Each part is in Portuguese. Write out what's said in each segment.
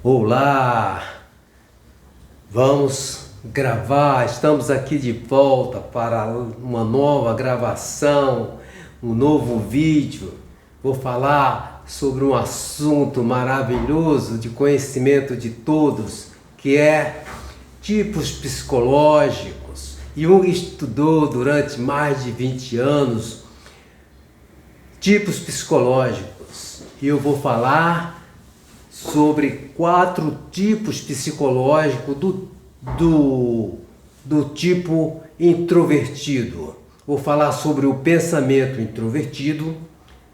Olá, vamos gravar, estamos aqui de volta para uma nova gravação, um novo vídeo. Vou falar sobre um assunto maravilhoso de conhecimento de todos, que é tipos psicológicos. Jung estudou durante mais de 20 anos tipos psicológicos e eu vou falar sobre 4 tipos psicológicos do tipo introvertido. Vou falar sobre o pensamento introvertido,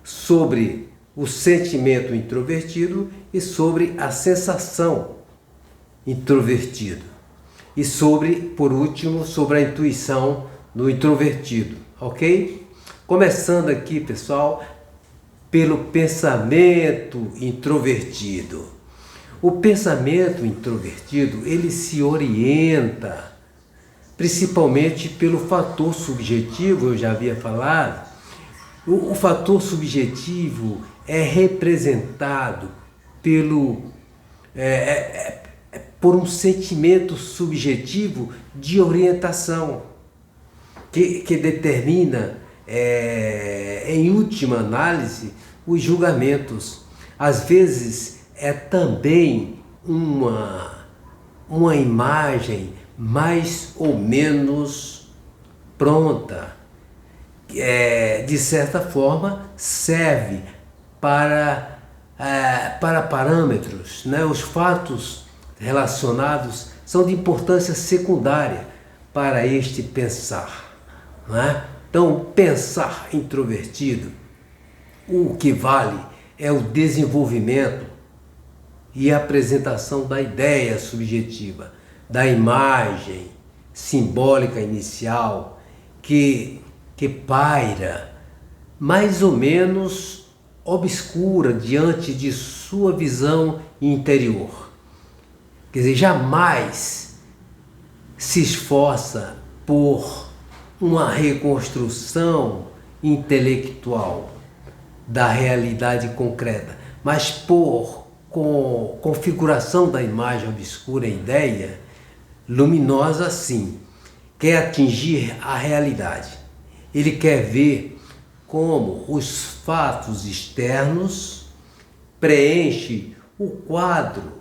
sobre o sentimento introvertido e sobre a sensação introvertido. E por último, sobre a intuição do introvertido, ok? Começando aqui, pessoal, pelo pensamento introvertido. O pensamento introvertido, ele se orienta principalmente pelo fator subjetivo, eu já havia falado. O fator subjetivo é representado por um sentimento subjetivo de orientação que determina, em última análise, os julgamentos. Às vezes é também uma imagem mais ou menos pronta, de certa forma serve para parâmetros, né? Os fatos relacionados são de importância secundária para este pensar, né? Então, pensar introvertido, o que vale é o desenvolvimento e a apresentação da ideia subjetiva, da imagem simbólica inicial que paira mais ou menos obscura diante de sua visão interior. Quer dizer, jamais se esforça por uma reconstrução intelectual da realidade concreta, mas por configuração da imagem obscura, ideia luminosa, sim, quer atingir a realidade. Ele quer ver como os fatos externos preenchem o quadro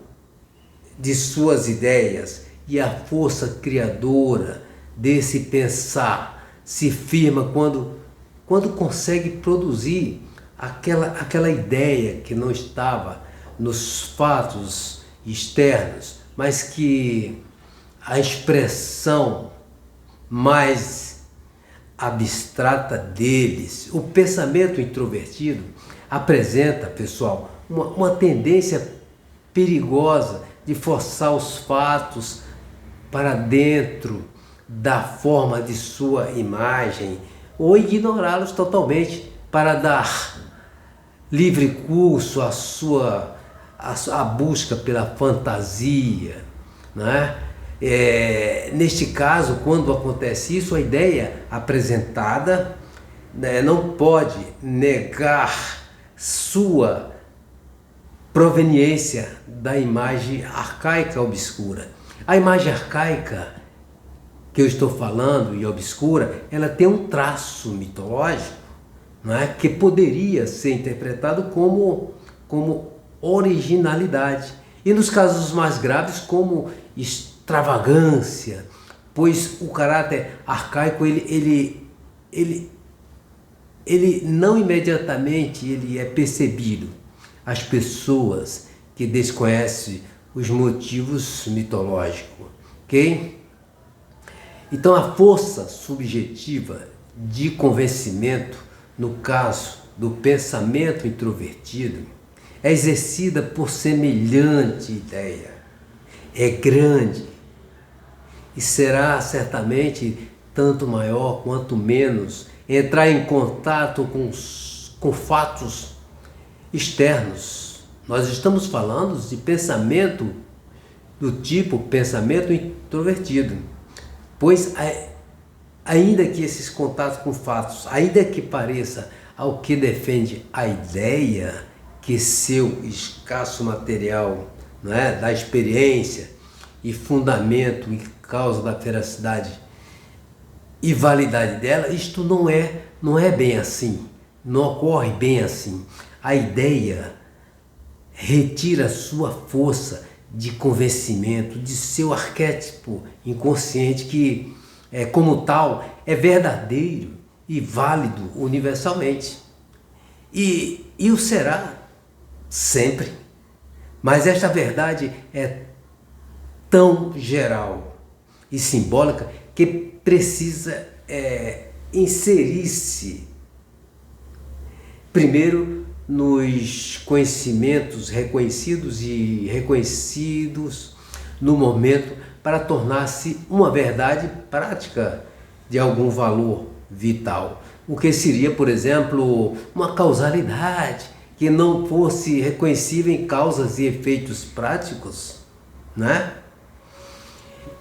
de suas ideias e a força criadora desse pensar se firma quando consegue produzir aquela ideia que não estava nos fatos externos, mas que a expressão mais abstrata deles. O pensamento introvertido apresenta, pessoal, uma tendência perigosa de forçar os fatos para dentro da forma de sua imagem ou ignorá-los totalmente para dar livre curso à busca pela fantasia, né? Neste caso, quando acontece isso, a ideia apresentada, né, não pode negar sua proveniência da imagem arcaica obscura. A imagem arcaica que eu estou falando e obscura, ela tem um traço mitológico, não é? Que poderia ser interpretado como originalidade. E nos casos mais graves, como extravagância, pois o caráter arcaico, ele não imediatamente ele é percebido. As pessoas que desconhecem os motivos mitológicos, ok? Então a força subjetiva de convencimento, no caso do pensamento introvertido, é exercida por semelhante ideia. É grande e será certamente tanto maior quanto menos entrar em contato com fatos externos. Nós estamos falando de pensamento do tipo pensamento introvertido, pois ainda que esses contatos com fatos, ainda que pareça ao que defende a ideia que seu escasso material não é, da experiência e fundamento e causa da veracidade e validade dela, isto não é bem assim, não ocorre bem assim. A ideia retira sua força de convencimento, de seu arquétipo inconsciente que, como tal, é verdadeiro e válido universalmente. E o será sempre. Mas esta verdade é tão geral e simbólica que precisa inserir-se primeiro nos conhecimentos reconhecidos e reconhecidos no momento para tornar-se uma verdade prática de algum valor vital. O que seria, por exemplo, uma causalidade que não fosse reconhecível em causas e efeitos práticos, né?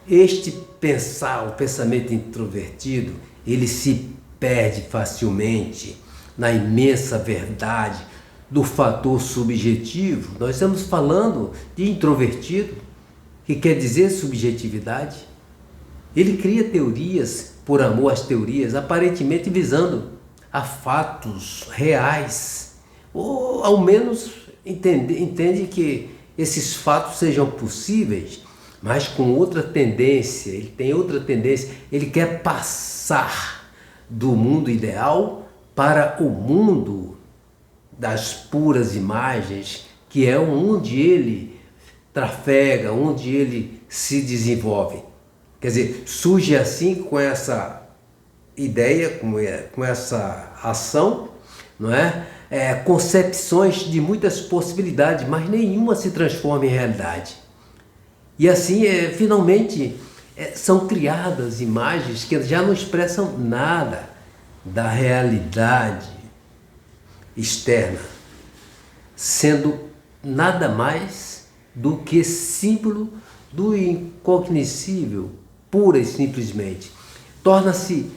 O pensamento introvertido, ele se perde facilmente na imensa verdade do fator subjetivo. Nós estamos falando de introvertido, que quer dizer subjetividade. Ele cria teorias por amor às teorias, aparentemente visando a fatos reais, ou ao menos entende que esses fatos sejam possíveis, mas com outra tendência. Ele tem outra tendência, ele quer passar do mundo ideal para o mundo das puras imagens, que é onde ele trafega, onde ele se desenvolve. Quer dizer, surge assim com essa ideia, com essa ação, não é? Concepções de muitas possibilidades, mas nenhuma se transforma em realidade. E assim, finalmente, são criadas imagens que já não expressam nada da realidade externa, sendo nada mais do que símbolo do incognoscível, pura e simplesmente. Torna-se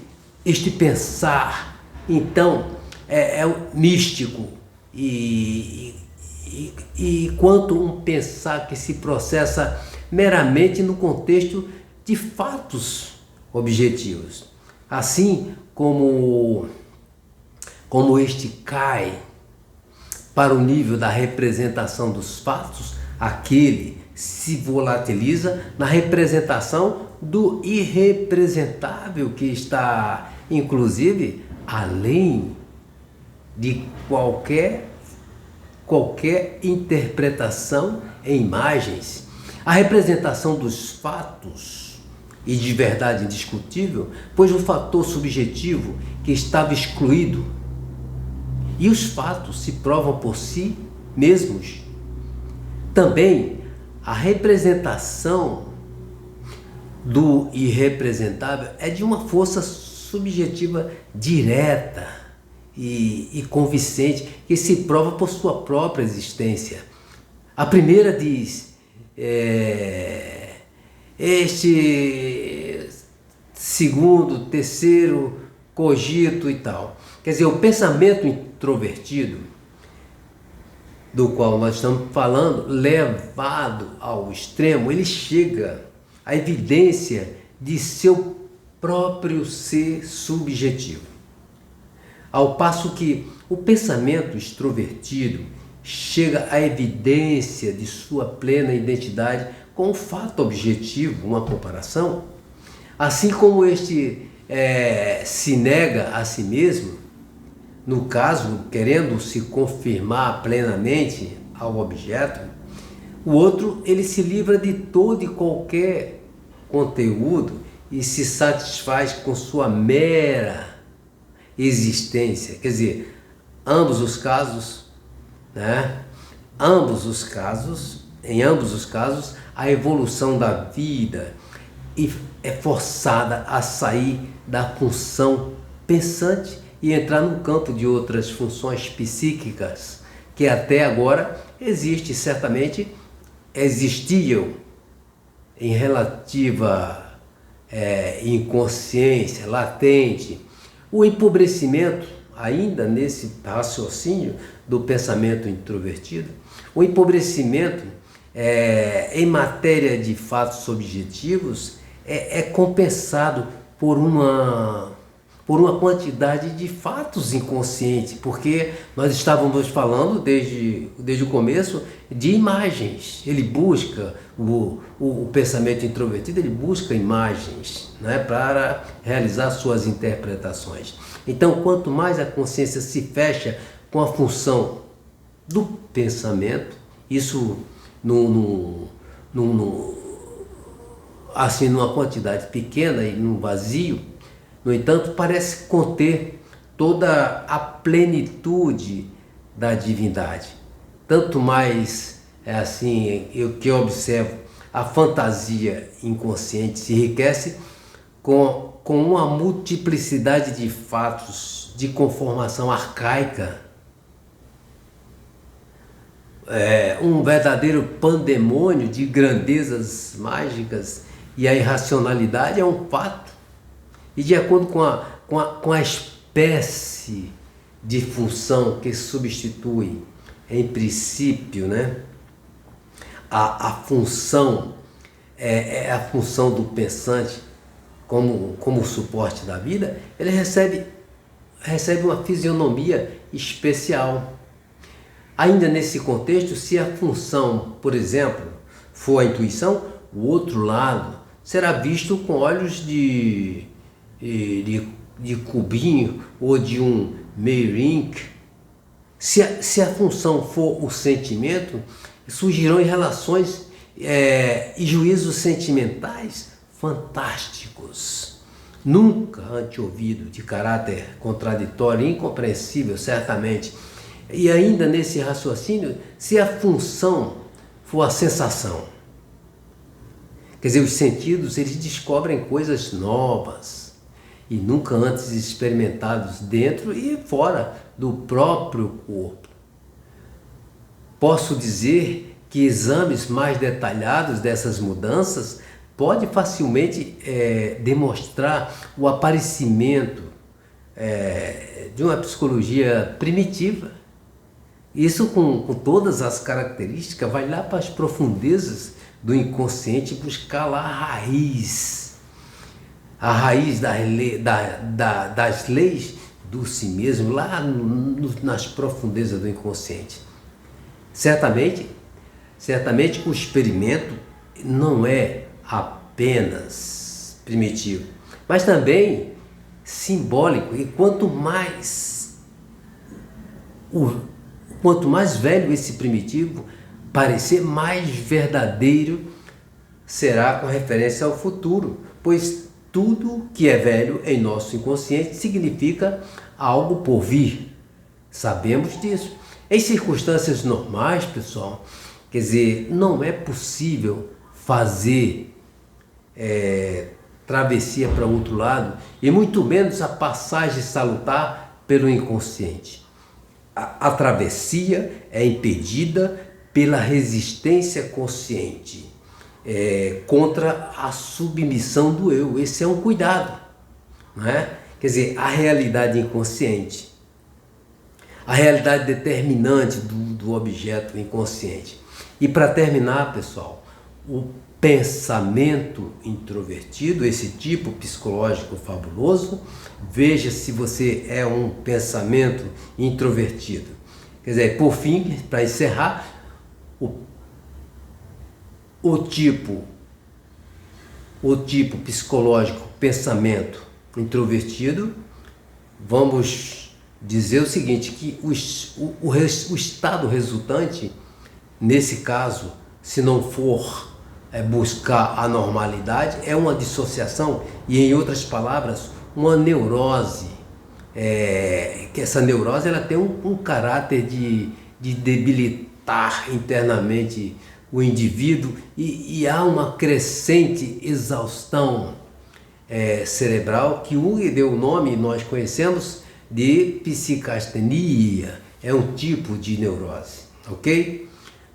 este pensar, então, místico e quanto um pensar que se processa meramente no contexto de fatos objetivos. Assim como este cai para o nível da representação dos fatos, aquele se volatiliza na representação do irrepresentável, que está, inclusive, além de qualquer interpretação em imagens. A representação dos fatos e de verdade indiscutível, pois o fator subjetivo que estava excluído, e os fatos se provam por si mesmos. Também a representação do irrepresentável é de uma força subjetiva direta e convincente, que se prova por sua própria existência. A primeira diz: este segundo, terceiro cogito e tal. Quer dizer, o pensamento introvertido, do qual nós estamos falando, levado ao extremo, ele chega à evidência de seu próprio ser subjetivo. Ao passo que o pensamento extrovertido chega à evidência de sua plena identidade com um fato objetivo, uma comparação, assim como este se nega a si mesmo, no caso, querendo se confirmar plenamente ao objeto, o outro, ele se livra de todo e qualquer conteúdo e se satisfaz com sua mera existência. Quer dizer, ambos os casos, né? Em ambos os casos, a evolução da vida é forçada a sair da função pensante e entrar no campo de outras funções psíquicas que até agora existiam em relativa inconsciência latente. O empobrecimento, ainda nesse raciocínio do pensamento introvertido, o empobrecimento em matéria de fatos objetivos, é compensado por uma quantidade de fatos inconscientes, porque nós estávamos falando desde o começo de imagens. Ele busca, o pensamento introvertido, ele busca imagens, né, para realizar suas interpretações. Então, quanto mais a consciência se fecha com a função do pensamento, isso assim, numa quantidade pequena e num vazio, no entanto, parece conter toda a plenitude da divindade. Tanto mais, que eu observo, a fantasia inconsciente se enriquece com uma multiplicidade de fatos de conformação arcaica, um verdadeiro pandemônio de grandezas mágicas, e a irracionalidade é um fato. E de acordo com a espécie de função que substitui, em princípio, né, a função é a função do pensante como suporte da vida, ele recebe uma fisionomia especial. Ainda nesse contexto, se a função, por exemplo, for a intuição, o outro lado será visto com olhos de cubinho ou de um Meirink. Se a função for o sentimento, surgirão relações e juízos sentimentais fantásticos, nunca anteouvido, de caráter contraditório e incompreensível, certamente. E ainda nesse raciocínio, se a função for a sensação, quer dizer, os sentidos, eles descobrem coisas novas e nunca antes experimentados dentro e fora do próprio corpo. Posso dizer que exames mais detalhados dessas mudanças pode facilmente demonstrar o aparecimento de uma psicologia primitiva. Isso com todas as características, vai lá para as profundezas do inconsciente buscar lá a raiz das leis do si mesmo, lá nas profundezas do inconsciente. Certamente o experimento não é apenas primitivo, mas também simbólico, e quanto mais velho esse primitivo parecer, mais verdadeiro será com referência ao futuro, pois tudo que é velho em nosso inconsciente significa algo por vir. Sabemos disso. Em circunstâncias normais, pessoal, quer dizer, não é possível fazer travessia para o outro lado, e muito menos a passagem salutar pelo inconsciente. A travessia é impedida pela resistência consciente contra a submissão do eu. Esse é um cuidado, não é? Quer dizer, a realidade inconsciente, a realidade determinante do objeto inconsciente. E para terminar, pessoal, o pensamento introvertido, esse tipo psicológico fabuloso, veja se você é um pensamento introvertido. Quer dizer, por fim, para encerrar, o tipo psicológico, pensamento introvertido, vamos dizer o seguinte, que o estado resultante, nesse caso, se não for buscar a normalidade, é uma dissociação e, em outras palavras, uma neurose. Que essa neurose ela tem um caráter de debilitar internamente o indivíduo e há uma crescente exaustão cerebral que Jung deu o nome, nós conhecemos, de psicastenia. É um tipo de neurose, ok?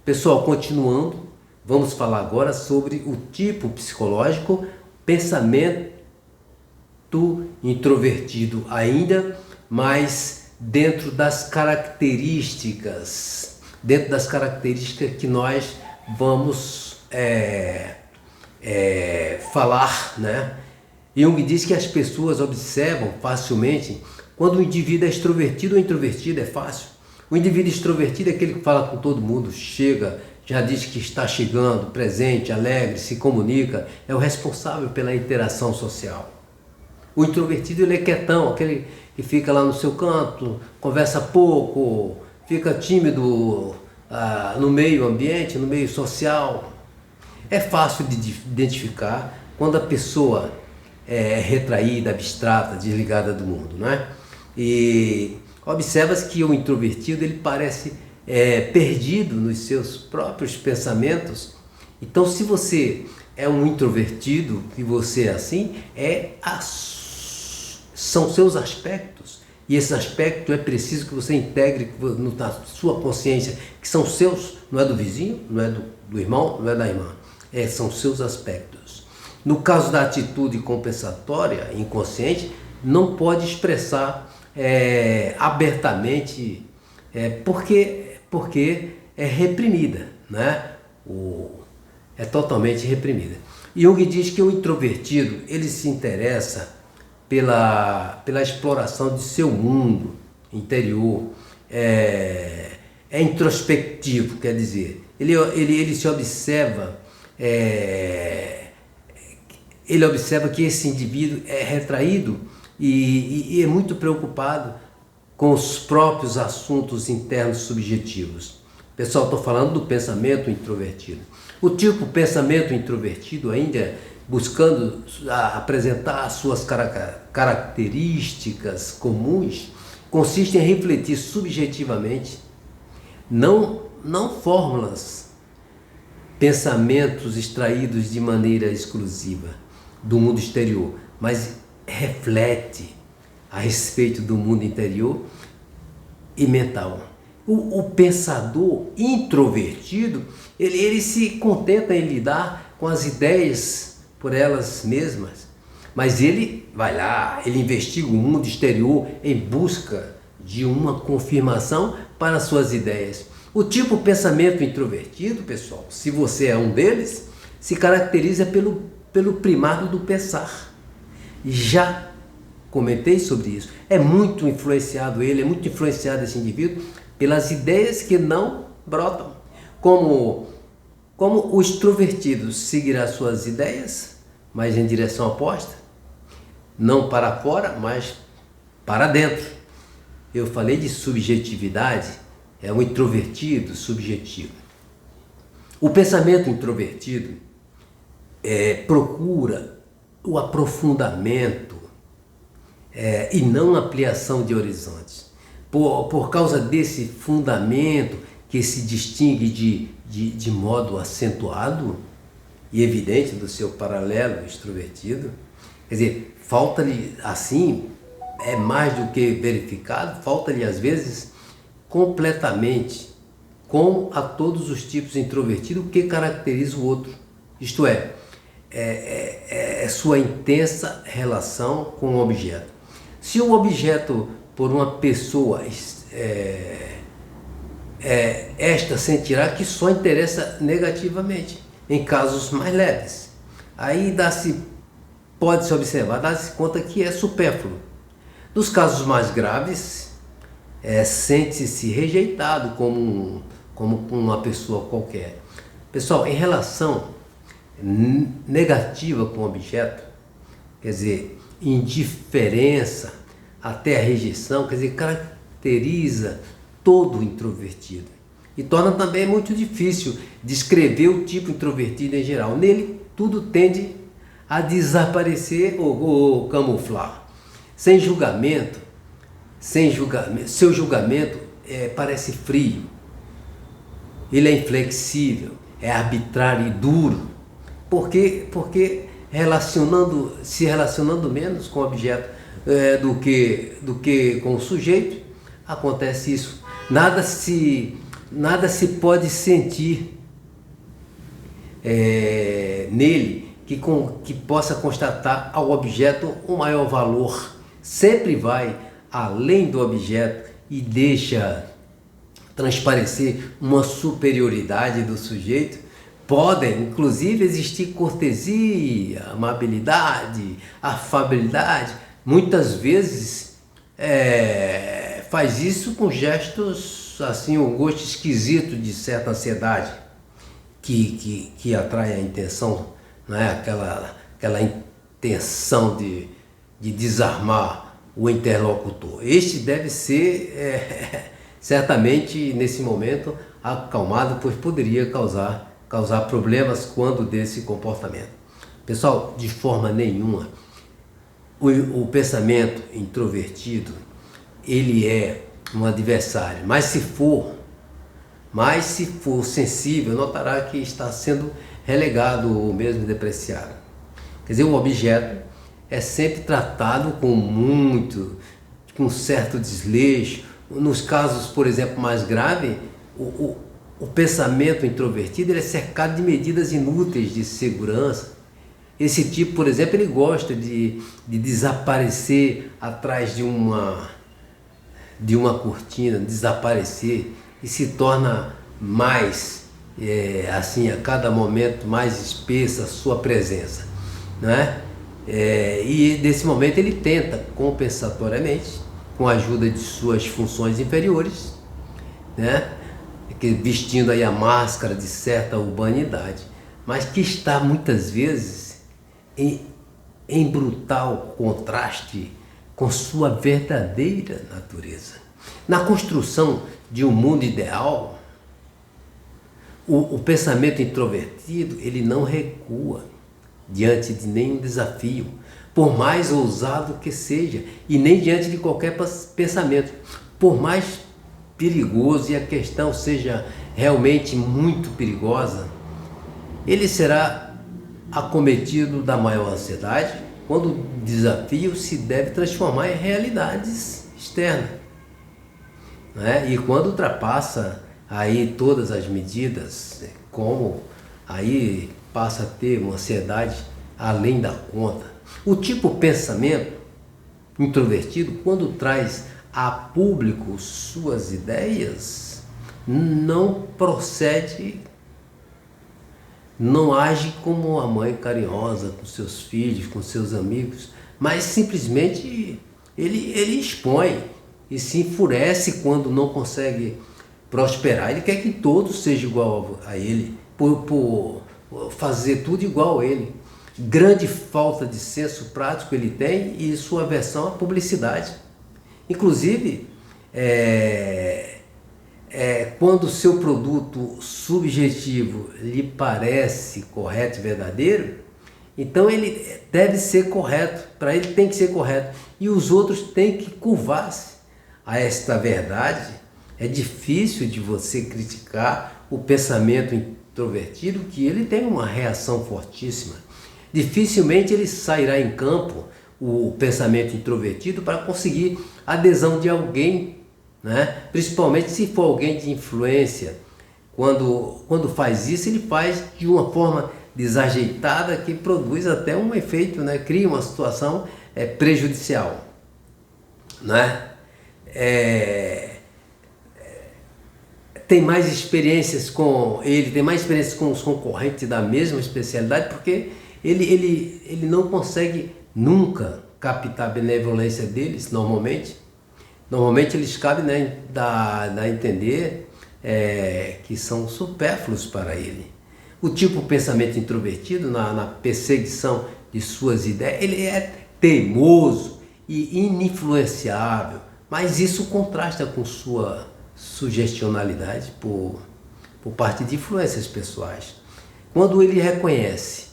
Pessoal, continuando, vamos falar agora sobre o tipo psicológico pensamento introvertido ainda, mas dentro das características que nós vamos falar, né? Jung diz que as pessoas observam facilmente quando o indivíduo é extrovertido ou introvertido, é fácil. O indivíduo extrovertido é aquele que fala com todo mundo, chega, já diz que está chegando, presente, alegre, se comunica, é o responsável pela interação social. O introvertido, ele é quietão, aquele que fica lá no seu canto, conversa pouco, fica tímido no meio ambiente, no meio social. É fácil de identificar quando a pessoa é retraída, abstrata, desligada do mundo, não é? E observa-se que o introvertido, ele parece perdido nos seus próprios pensamentos. Então, se você é um introvertido e você é assim, são seus aspectos. E esse aspecto é preciso que você integre na sua consciência, que são seus, não é do vizinho, não é do irmão, não é da irmã. São seus aspectos. No caso da atitude compensatória, inconsciente, não pode expressar abertamente, porque é reprimida, né? É totalmente reprimida. Jung diz que o introvertido, ele se interessa pela exploração de seu mundo interior, é introspectivo, quer dizer, ele se observa, ele observa que esse indivíduo é retraído e é muito preocupado com os próprios assuntos internos subjetivos. Pessoal, estou falando do pensamento introvertido. O tipo pensamento introvertido, ainda buscando apresentar as suas características comuns, consiste em refletir subjetivamente, não fórmulas, pensamentos extraídos de maneira exclusiva do mundo exterior, mas reflete a respeito do mundo interior e mental. O pensador introvertido, ele se contenta em lidar com as ideias por elas mesmas, mas ele vai lá, ele investiga o mundo exterior em busca de uma confirmação para suas ideias. O tipo pensamento introvertido, pessoal, se você é um deles, se caracteriza pelo primado do pensar. Já comentei sobre isso. É muito influenciado esse indivíduo pelas ideias que não brotam. Como o extrovertido seguirá suas ideias, mas em direção oposta, não para fora, mas para dentro. Eu falei de subjetividade, é um introvertido subjetivo. O pensamento introvertido procura o aprofundamento e não ampliação de horizontes. Por causa desse fundamento que se distingue de modo acentuado e evidente do seu paralelo extrovertido, quer dizer, falta-lhe assim, é mais do que verificado, falta-lhe às vezes completamente, como a todos os tipos introvertidos, o que caracteriza o outro, isto é sua intensa relação com o objeto. Se o objeto por uma pessoa esta sentirá que só interessa negativamente, em casos mais leves. Aí pode-se observar, dá-se conta que é supérfluo. Nos casos mais graves, sente-se rejeitado como uma pessoa qualquer. Pessoal, em relação negativa com o objeto, quer dizer, indiferença, até a rejeição, quer dizer, caracteriza todo introvertido e torna também muito difícil descrever o tipo introvertido em geral. Nele, tudo tende a desaparecer ou camuflar. Sem julgamento, seu julgamento parece frio, ele é inflexível, é arbitrário e duro, porque se relacionando menos com o objeto do que com o sujeito, acontece isso. Nada se pode sentir nele que possa constatar ao objeto um maior valor. Sempre vai além do objeto e deixa transparecer uma superioridade do sujeito podem, inclusive, existir cortesia, amabilidade, afabilidade. Muitas vezes faz isso com gestos, assim, um gosto esquisito de certa ansiedade, que atrai a intenção, né? Aquela intenção de desarmar o interlocutor. Este deve ser, certamente, nesse momento, acalmado, pois poderia causar problemas quando desse comportamento. Pessoal, de forma nenhuma, o pensamento introvertido, ele é um adversário, mas se for sensível, notará que está sendo relegado ou mesmo depreciado. Quer dizer, o objeto é sempre tratado com certo desleixo. Nos casos, por exemplo, mais graves, o pensamento introvertido ele é cercado de medidas inúteis de segurança. Esse tipo, por exemplo, ele gosta de desaparecer atrás de uma cortina, desaparecer, e se torna mais, assim, a cada momento mais espessa a sua presença, né? E nesse momento ele tenta compensatoriamente, com a ajuda de suas funções inferiores, né? Vestindo aí a máscara de certa urbanidade, mas que está muitas vezes em brutal contraste com sua verdadeira natureza. Na construção de um mundo ideal, o pensamento introvertido ele não recua diante de nenhum desafio, por mais ousado que seja, e nem diante de qualquer pensamento, por mais perigoso e a questão seja realmente muito perigosa, ele será acometido da maior ansiedade quando o desafio se deve transformar em realidades externas, né? E quando ultrapassa aí todas as medidas, como aí passa a ter uma ansiedade além da conta. O tipo pensamento introvertido, quando traz a público suas ideias, não procede, não age como uma mãe carinhosa com seus filhos, com seus amigos, mas simplesmente ele expõe e se enfurece quando não consegue prosperar. Ele quer que todos sejam igual a ele, por fazer tudo igual a ele. Grande falta de senso prático ele tem e sua aversão à publicidade. Inclusive, quando o seu produto subjetivo lhe parece correto e verdadeiro, então ele deve ser correto, para ele tem que ser correto, e os outros têm que curvar-se a esta verdade. É difícil de você criticar o pensamento introvertido, que ele tem uma reação fortíssima. Dificilmente ele sairá em campo, o pensamento introvertido, para conseguir a adesão de alguém, né? Principalmente se for alguém de influência. Quando faz isso, ele faz de uma forma desajeitada que produz até um efeito, né? Cria uma situação prejudicial, né? Tem mais experiências com os concorrentes da mesma especialidade, porque ele não consegue nunca captar a benevolência deles, normalmente eles cabem, né, a entender que são supérfluos para ele. O tipo pensamento introvertido, na perseguição de suas ideias, ele é teimoso e ininfluenciável, mas isso contrasta com sua sugestionalidade por parte de influências pessoais. Quando ele reconhece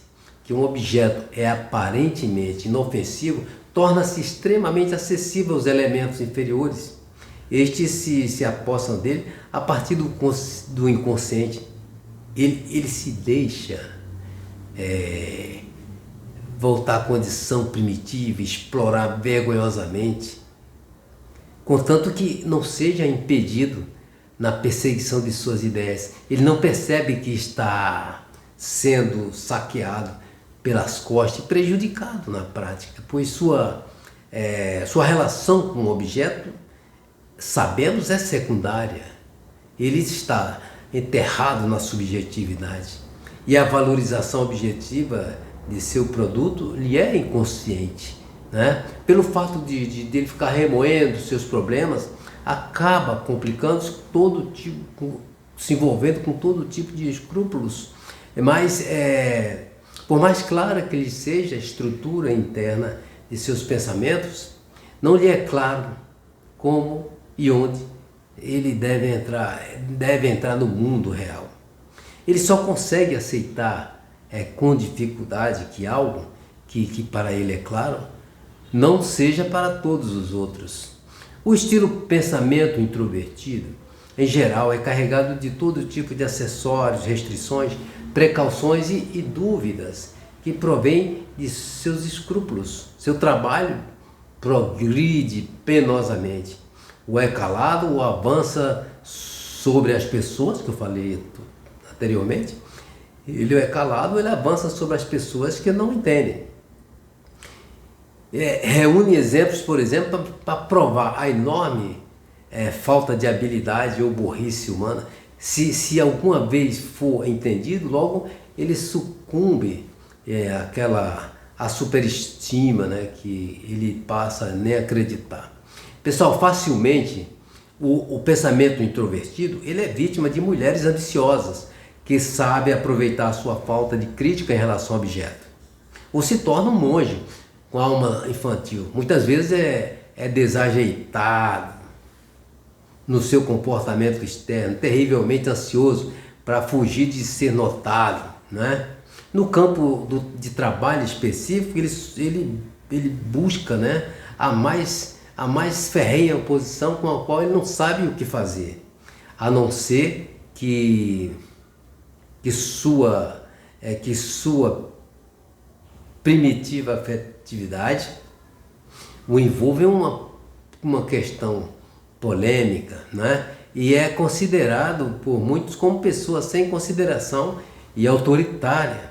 que um objeto é aparentemente inofensivo, torna-se extremamente acessível aos elementos inferiores. Estes se apossam dele a partir do inconsciente. Ele se deixa voltar à condição primitiva, explorar vergonhosamente, contanto que não seja impedido na perseguição de suas ideias. Ele não percebe que está sendo saqueado pelas costas e prejudicado na prática, pois sua relação com o objeto, sabemos, é secundária. Ele está enterrado na subjetividade. e a valorização objetiva de seu produto lhe é inconsciente, né? Pelo fato de ele ficar remoendo seus problemas, acaba complicando todo tipo, se envolvendo com todo tipo de escrúpulos. Mas, por mais clara que lhe seja a estrutura interna de seus pensamentos, não lhe é claro como e onde ele deve entrar no mundo real. Ele só consegue aceitar com dificuldade que algo que para ele é claro não seja para todos os outros. O estilo pensamento introvertido, em geral, é carregado de todo tipo de acessórios, restrições, precauções e dúvidas que provêm de seus escrúpulos. Seu trabalho progride penosamente. Ou é calado ou avança sobre as pessoas, que eu falei anteriormente. Ele é calado, ele avança sobre as pessoas que não entendem. Reúne exemplos, por exemplo, para provar a enorme falta de habilidade ou burrice humana. Se alguma vez for entendido, logo ele sucumbe a superestima, né, que ele passa a nem acreditar. Pessoal, facilmente o pensamento introvertido ele é vítima de mulheres ambiciosas que sabem aproveitar a sua falta de crítica em relação ao objeto. Ou se torna um monge com alma infantil. Muitas vezes é desajeitado no seu comportamento externo, terrivelmente ansioso para fugir de ser notado, né? No campo de trabalho específico, ele busca, né, a mais ferrenha oposição com a qual ele não sabe o que fazer, a não ser que sua primitiva afetividade o envolve em uma questão polêmica, né? E é considerado por muitos como pessoa sem consideração e autoritária.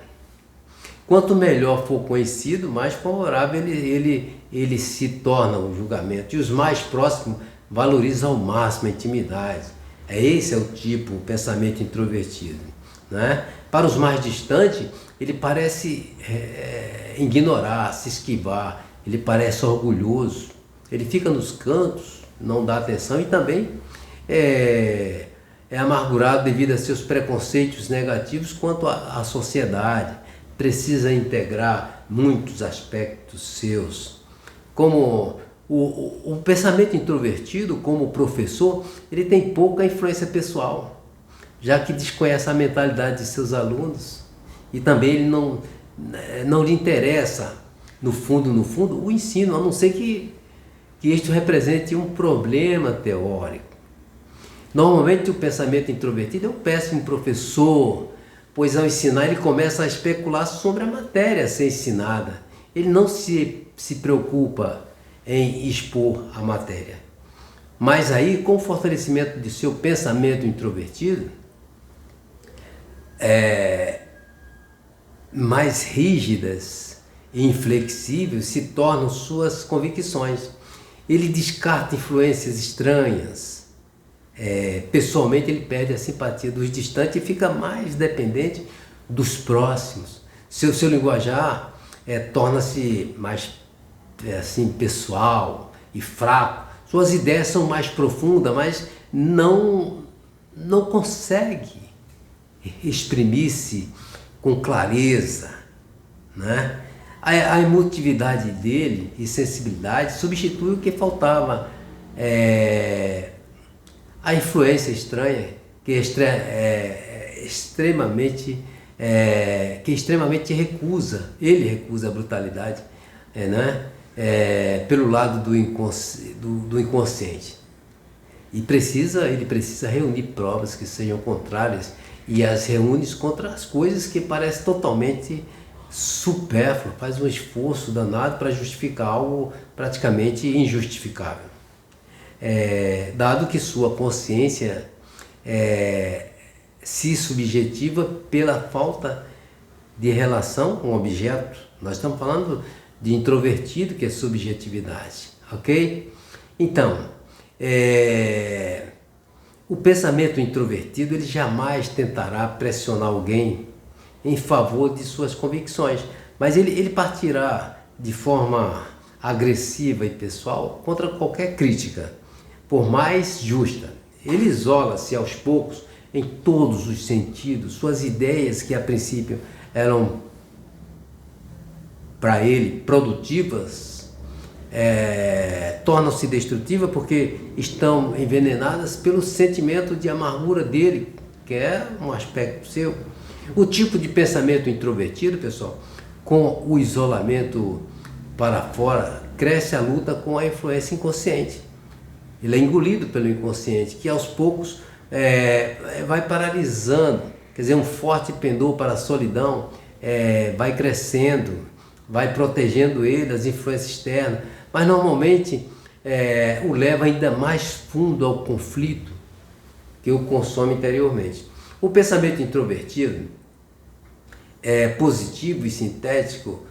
Quanto melhor for conhecido, mais favorável ele se torna o julgamento. E os mais próximos valorizam ao máximo a intimidade. Esse é o tipo, o pensamento introvertido, né? Para os mais distantes, ele parece ignorar, se esquivar, ele parece orgulhoso, ele fica nos cantos, não dá atenção e também é amargurado devido a seus preconceitos negativos quanto à sociedade. Precisa integrar muitos aspectos seus. Como o pensamento introvertido, como professor, ele tem pouca influência pessoal, já que desconhece a mentalidade de seus alunos e também ele não lhe interessa, no fundo, o ensino, a não ser que isto represente um problema teórico. Normalmente o pensamento introvertido é um péssimo professor, pois ao ensinar ele começa a especular sobre a matéria a ser ensinada. Ele não se preocupa em expor a matéria. Mas aí, com o fortalecimento de seu pensamento introvertido, mais rígidas e inflexíveis se tornam suas convicções. Ele descarta influências estranhas. Pessoalmente ele perde a simpatia dos distantes e fica mais dependente dos próximos. Seu linguajar torna-se mais pessoal e fraco. Suas ideias são mais profundas, mas não consegue exprimir-se com clareza, né? A emotividade dele e sensibilidade substitui o que faltava, a influência estranha que extremamente ele recusa a brutalidade, né? Pelo lado do inconsciente. E ele precisa reunir provas que sejam contrárias e as reúne contra as coisas que parecem totalmente supérfluo, faz um esforço danado para justificar algo praticamente injustificável. Dado que sua consciência se subjetiva pela falta de relação com o objeto. Nós estamos falando de introvertido, que é subjetividade, ok? Então, o pensamento introvertido ele jamais tentará pressionar alguém em favor de suas convicções. Mas ele partirá de forma agressiva e pessoal contra qualquer crítica, por mais justa. Ele isola-se aos poucos em todos os sentidos. Suas ideias, que a princípio eram para ele produtivas, tornam-se destrutivas porque estão envenenadas pelo sentimento de amargura dele, que é um aspecto seu. O tipo de pensamento introvertido, pessoal, com o isolamento para fora, cresce a luta com a influência inconsciente. Ele é engolido pelo inconsciente, que aos poucos vai paralisando. Quer dizer, um forte pendor para a solidão vai crescendo, vai protegendo ele das influências externas, mas normalmente o leva ainda mais fundo ao conflito que o consome interiormente. O pensamento introvertido é positivo e sintético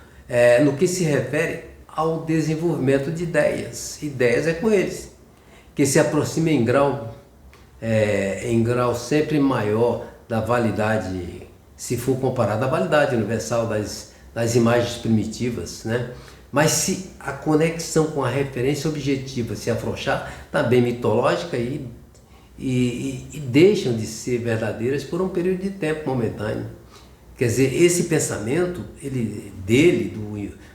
no que se refere ao desenvolvimento de ideias. Ideias é com eles, que se aproxima em grau sempre maior da validade, se for comparado à validade universal das imagens primitivas, né? Mas se a conexão com a referência objetiva se afrouxar, está bem mitológica e deixam de ser verdadeiras por um período de tempo momentâneo. Quer dizer, esse pensamento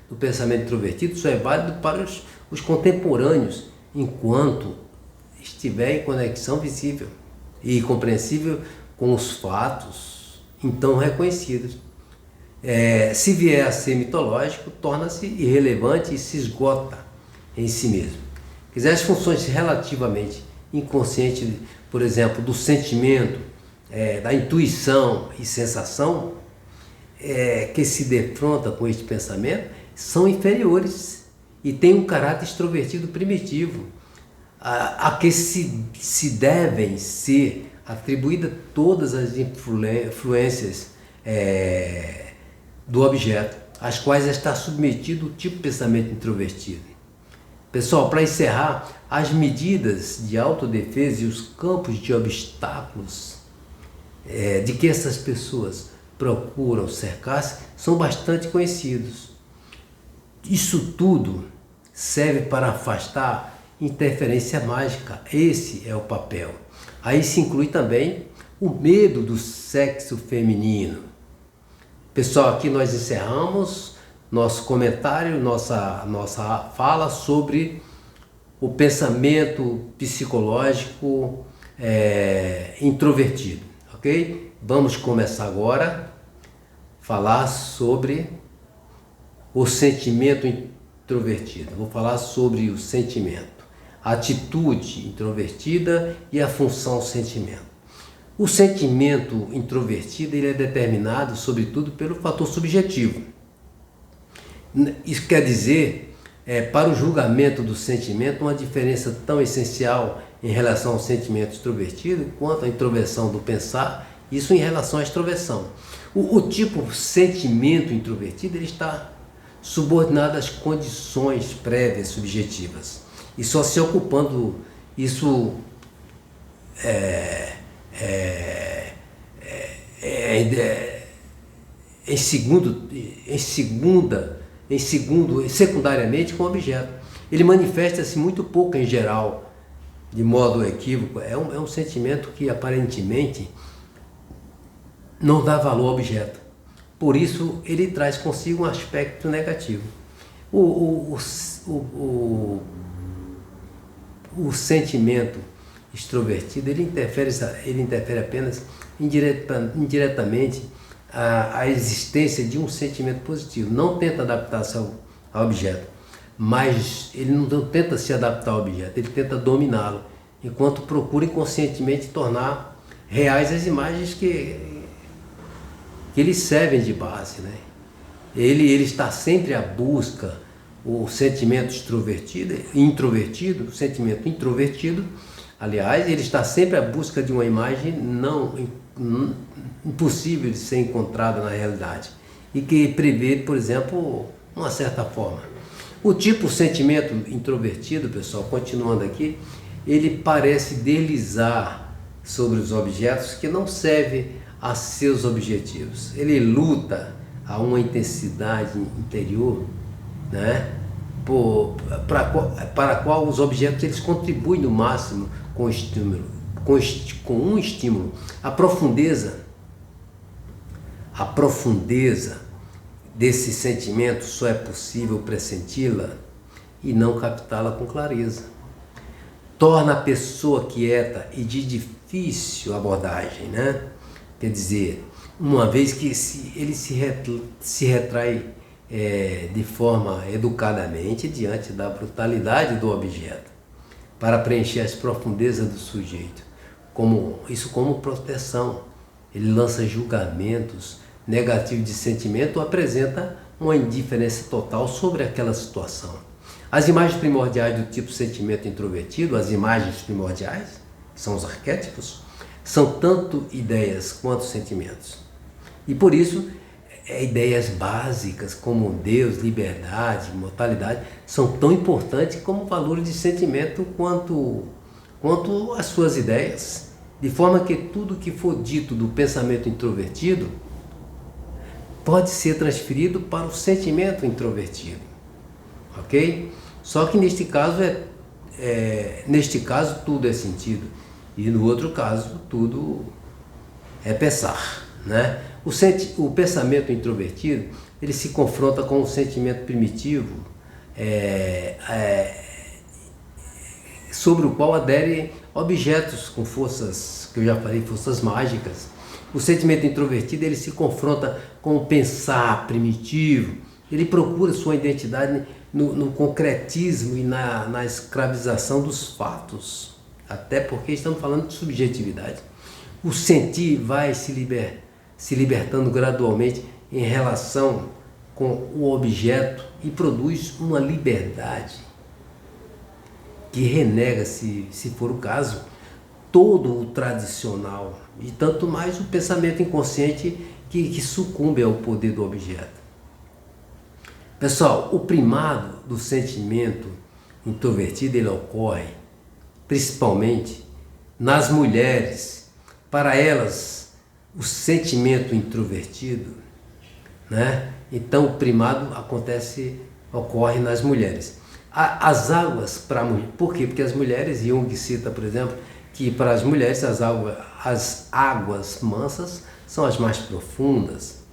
do pensamento introvertido só é válido para os contemporâneos, enquanto estiver em conexão visível e compreensível com os fatos então reconhecidos. Se vier a ser mitológico, torna-se irrelevante e se esgota em si mesmo. Quer dizer, as funções relativamente inconscientes, por exemplo, do sentimento, da intuição e sensação, que se defronta com este pensamento, são inferiores e têm um caráter extrovertido primitivo, a que se devem ser atribuídas todas as influências do objeto, às quais está submetido o tipo de pensamento introvertido. Pessoal, para encerrar, as medidas de autodefesa e os campos de obstáculos de que essas pessoas procuram cercar-se são bastante conhecidos. Isso tudo serve para afastar interferência mágica. Esse é o papel. Aí se inclui também o medo do sexo feminino. Pessoal, aqui nós encerramos nosso comentário, nossa fala sobre o pensamento psicológico introvertido, ok? Vamos começar agora a falar sobre o sentimento introvertido. Vou falar sobre o sentimento, a atitude introvertida e a função sentimento. O sentimento introvertido ele é determinado, sobretudo, pelo fator subjetivo. Isso quer dizer, para o julgamento do sentimento, uma diferença tão essencial em relação ao sentimento extrovertido quanto à introversão do pensar, isso em relação à extroversão. O tipo sentimento introvertido ele está subordinado às condições prévias subjetivas e só se ocupando isso secundariamente com o objeto. Ele manifesta-se muito pouco em geral, de modo equívoco. É um sentimento que aparentemente não dá valor ao objeto. Por isso ele traz consigo um aspecto negativo. O sentimento extrovertido ele interfere apenas indiretamente a existência de um sentimento positivo. Não tenta adaptar-se ao objeto, mas ele não tenta se adaptar ao objeto, ele tenta dominá-lo, enquanto procura inconscientemente tornar reais as imagens que eles servem de base, né? Ele está sempre à busca, o sentimento introvertido, o sentimento introvertido, aliás, ele está sempre à busca de uma imagem impossível de ser encontrada na realidade e que prevê, por exemplo, uma certa forma. O tipo sentimento introvertido, pessoal, continuando aqui, ele parece deslizar sobre os objetos que não servem a seus objetivos. Ele luta a uma intensidade interior, né? Para a qual os objetos eles contribuem no máximo com o estímulo, com um estímulo. A profundeza desse sentimento só é possível pressenti-la e não captá-la com clareza. Torna a pessoa quieta e de difícil abordagem, né? Quer dizer, uma vez que ele se retrai de forma educadamente diante da brutalidade do objeto, para preencher as profundezas do sujeito, como proteção. Ele lança julgamentos negativos de sentimento ou apresenta uma indiferença total sobre aquela situação. As imagens primordiais do tipo sentimento introvertido, as imagens primordiais, que são os arquétipos, são tanto ideias quanto sentimentos. E por isso, ideias básicas como Deus, liberdade, imortalidade, são tão importantes como valores de sentimento quanto as suas ideias. De forma que tudo que for dito do pensamento introvertido pode ser transferido para o sentimento introvertido. Ok? Só que neste caso tudo é sentido. E no outro caso, tudo é pensar, né? O pensamento introvertido, ele se confronta com um sentimento primitivo, sobre o qual aderem objetos com forças, que eu já falei, forças mágicas. O sentimento introvertido, ele se confronta com o pensar primitivo, ele procura sua identidade no concretismo e na escravização dos fatos. Até porque estamos falando de subjetividade. O sentir vai se libertando gradualmente em relação com o objeto e produz uma liberdade que renega, se for o caso, todo o tradicional e tanto mais o pensamento inconsciente que sucumbe ao poder do objeto. Pessoal, o primado do sentimento introvertido ele ocorre principalmente nas mulheres. Para elas, o sentimento introvertido, né? Então o primado ocorre nas mulheres. As águas para a mulher, por quê? Porque as mulheres, Jung cita, por exemplo, que para as mulheres as águas mansas são as mais profundas,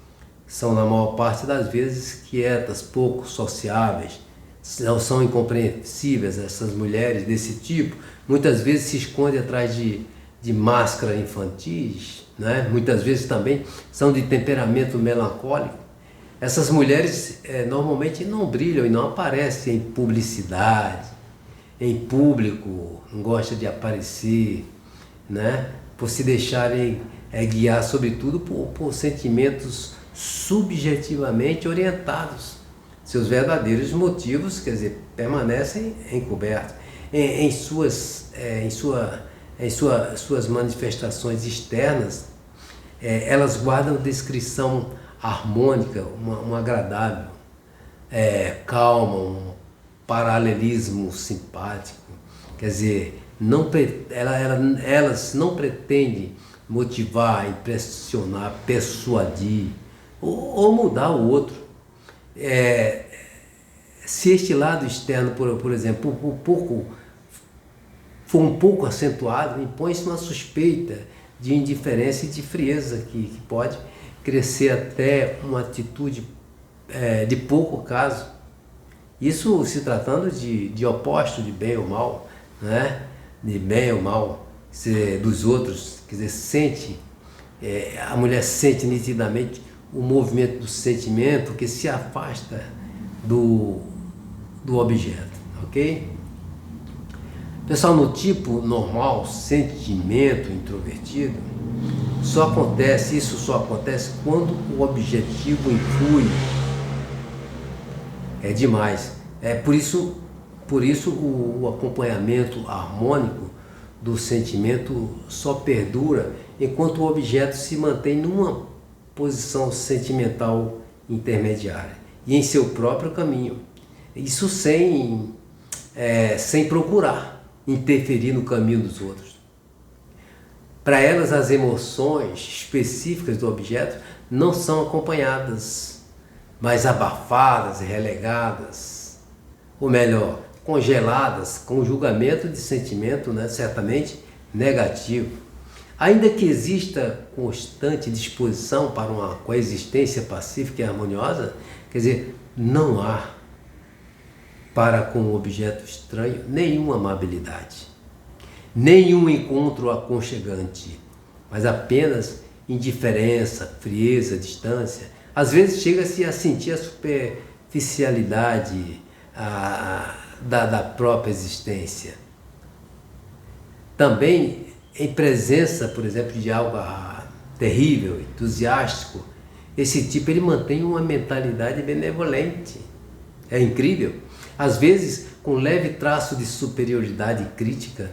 são na maior parte das vezes quietas, pouco sociáveis, são incompreensíveis. Essas mulheres desse tipo muitas vezes se escondem atrás de máscaras infantis, né? Muitas vezes também são de temperamento melancólico. Essas mulheres normalmente não brilham e não aparecem em publicidade, em público, não gostam de aparecer, né? Por se deixarem guiar sobretudo por sentimentos subjetivamente orientados. Seus verdadeiros motivos, quer dizer, permanecem encobertos. Em suas manifestações externas, elas guardam descrição harmônica, uma agradável, calma, um paralelismo simpático. Quer dizer, elas não pretendem motivar, impressionar, persuadir ou mudar o outro. Se este lado externo, por exemplo, for um pouco acentuado, impõe-se uma suspeita de indiferença e de frieza que pode crescer até uma atitude de pouco caso. Isso se tratando de oposto, de bem ou mal, né? De bem ou mal dos outros, quer dizer, a mulher sente nitidamente o movimento do sentimento que se afasta do objeto, ok? Pessoal, no tipo normal, sentimento introvertido, isso só acontece quando o objetivo influi. É demais. Por isso o acompanhamento harmônico do sentimento só perdura enquanto o objeto se mantém numa posição sentimental intermediária e em seu próprio caminho. Isso sem procurar interferir no caminho dos outros. Para elas, as emoções específicas do objeto não são acompanhadas, mas abafadas e relegadas, ou melhor, congeladas com julgamento de sentimento, né, certamente negativo. Ainda que exista constante disposição para uma coexistência pacífica e harmoniosa, quer dizer, não há para com o objeto estranho nenhuma amabilidade, nenhum encontro aconchegante, mas apenas indiferença, frieza, distância. Às vezes chega-se a sentir a superficialidade da própria existência. Também em presença, por exemplo, de algo terrível, entusiástico, esse tipo ele mantém uma mentalidade benevolente. É incrível. Às vezes com leve traço de superioridade crítica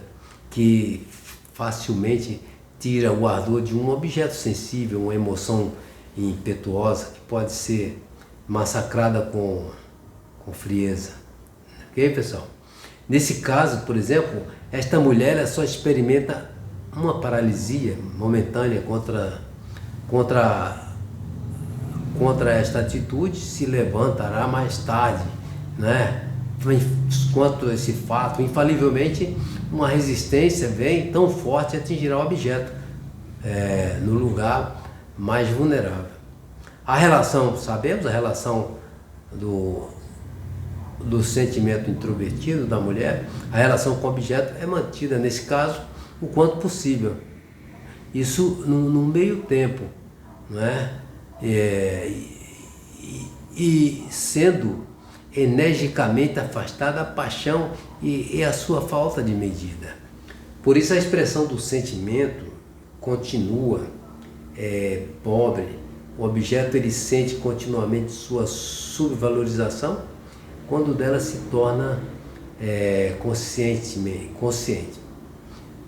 que facilmente tira o ardor de um objeto sensível, uma emoção impetuosa que pode ser massacrada com frieza. Ok, pessoal? Nesse caso, por exemplo, esta mulher ela só experimenta uma paralisia momentânea contra esta atitude, se levantará mais tarde, né? Quanto a esse fato, infalivelmente uma resistência vem tão forte atingirá o objeto no lugar mais vulnerável. A relação, sabemos, a relação do sentimento introvertido da mulher, a relação com o objeto é mantida, nesse caso, o quanto possível. Isso no meio tempo, né? E sendo energicamente afastada a paixão e a sua falta de medida. Por isso a expressão do sentimento continua pobre. O objeto ele sente continuamente sua subvalorização quando dela se torna consciente.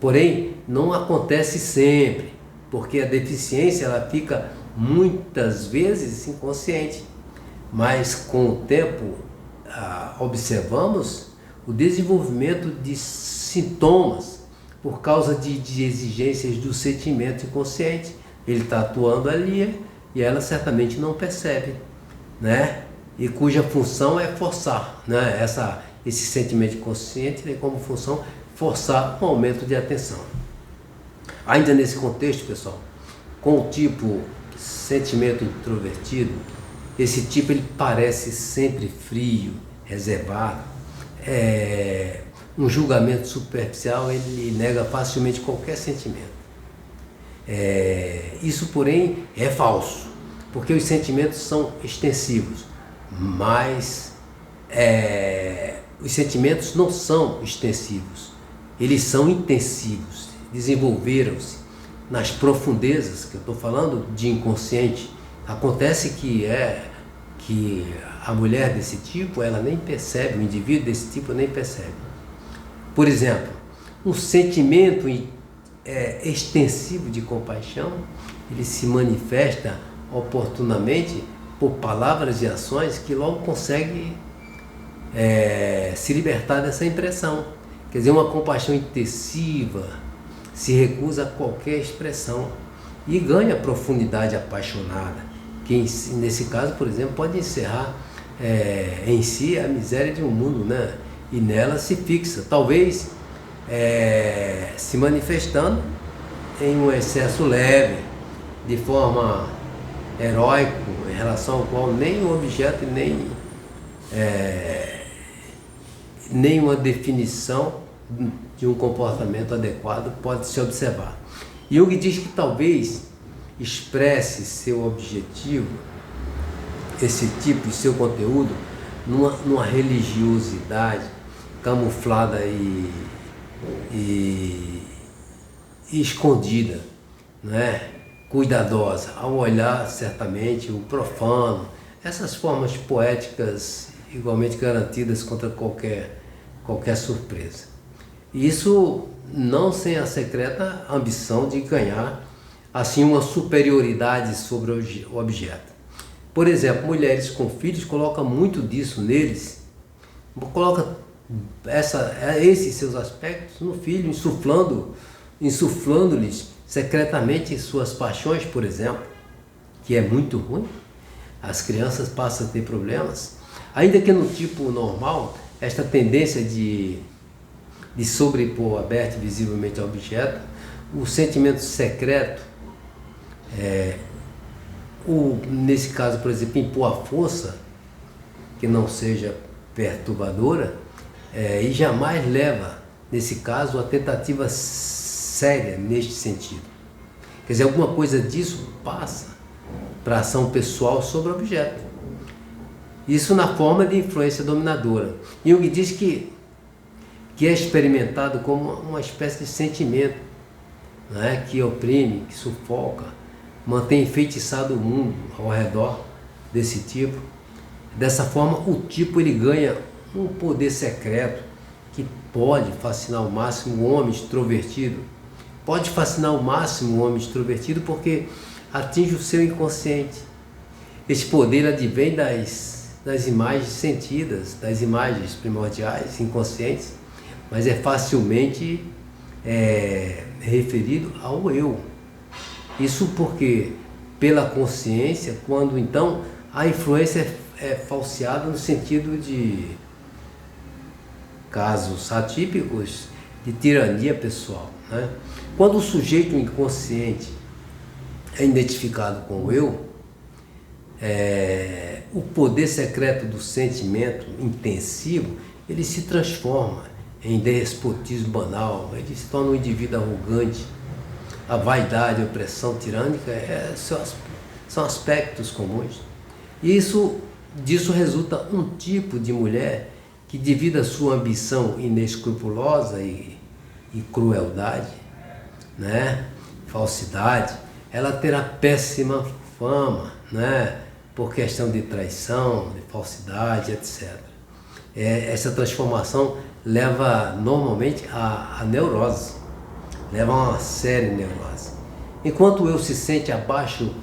Porém, não acontece sempre, porque a deficiência ela fica muitas vezes inconsciente, mas com o tempo observamos o desenvolvimento de sintomas por causa de exigências do sentimento inconsciente. Ele está atuando ali e ela certamente não percebe, né? E cuja função é forçar, né? Esse sentimento inconsciente tem como função forçar um aumento de atenção. Ainda nesse contexto, pessoal, com o tipo sentimento introvertido, esse tipo ele parece sempre frio, reservado, um julgamento superficial, ele nega facilmente qualquer sentimento. Isso, porém, é falso, porque os sentimentos são extensivos, mas os sentimentos não são extensivos, eles são intensivos, desenvolveram-se nas profundezas, que eu estou falando de inconsciente. Acontece que a mulher desse tipo, ela nem percebe, o indivíduo desse tipo nem percebe. Por exemplo, um sentimento extensivo de compaixão, ele se manifesta oportunamente por palavras e ações que logo consegue se libertar dessa impressão. Quer dizer, uma compaixão intensiva se recusa a qualquer expressão e ganha profundidade apaixonada, que nesse caso, por exemplo, pode encerrar em si a miséria de um mundo, né? E nela se fixa, talvez se manifestando em um excesso leve, de forma heróica, em relação ao qual nem o objeto nem uma definição de um comportamento adequado pode se observar. Jung diz que talvez expresse seu objetivo, esse tipo de seu conteúdo, numa religiosidade camuflada e escondida, né? Cuidadosa, ao olhar certamente o profano, essas formas poéticas igualmente garantidas contra qualquer surpresa. Isso não sem a secreta ambição de ganhar assim uma superioridade sobre o objeto. Por exemplo, mulheres com filhos colocam muito disso neles, coloca esses seus aspectos no filho, insuflando-lhes secretamente suas paixões, por exemplo, que é muito ruim. As crianças passam a ter problemas. Ainda que no tipo normal, esta tendência de sobrepor aberto e visivelmente ao objeto, o sentimento secreto, nesse caso, por exemplo, impor a força que não seja perturbadora, e jamais leva, nesse caso, a tentativa séria neste sentido. Quer dizer, alguma coisa disso passa para a ação pessoal sobre o objeto. Isso na forma de influência dominadora. Jung diz que é experimentado como uma espécie de sentimento, né, que oprime, que sufoca, mantém enfeitiçado o mundo ao redor desse tipo. Dessa forma, o tipo ele ganha um poder secreto que pode fascinar ao máximo o homem extrovertido. Pode fascinar ao máximo o homem extrovertido porque atinge o seu inconsciente. Esse poder advém das imagens sentidas, das imagens primordiais, inconscientes, mas é facilmente referido ao eu. Isso porque, pela consciência, quando então a influência é falseada no sentido de casos atípicos de tirania pessoal, né? Quando o sujeito inconsciente é identificado com o eu, o poder secreto do sentimento intensivo, ele se transforma em despotismo banal, ele se torna um indivíduo arrogante. A vaidade, a opressão tirânica são aspectos comuns. E disso resulta um tipo de mulher que, devido à sua ambição inescrupulosa e crueldade, né, falsidade, ela terá péssima fama, né, por questão de traição, de falsidade, etc. Essa transformação leva normalmente a neurose, leva a uma séria neurose. Enquanto o eu se sente abaixo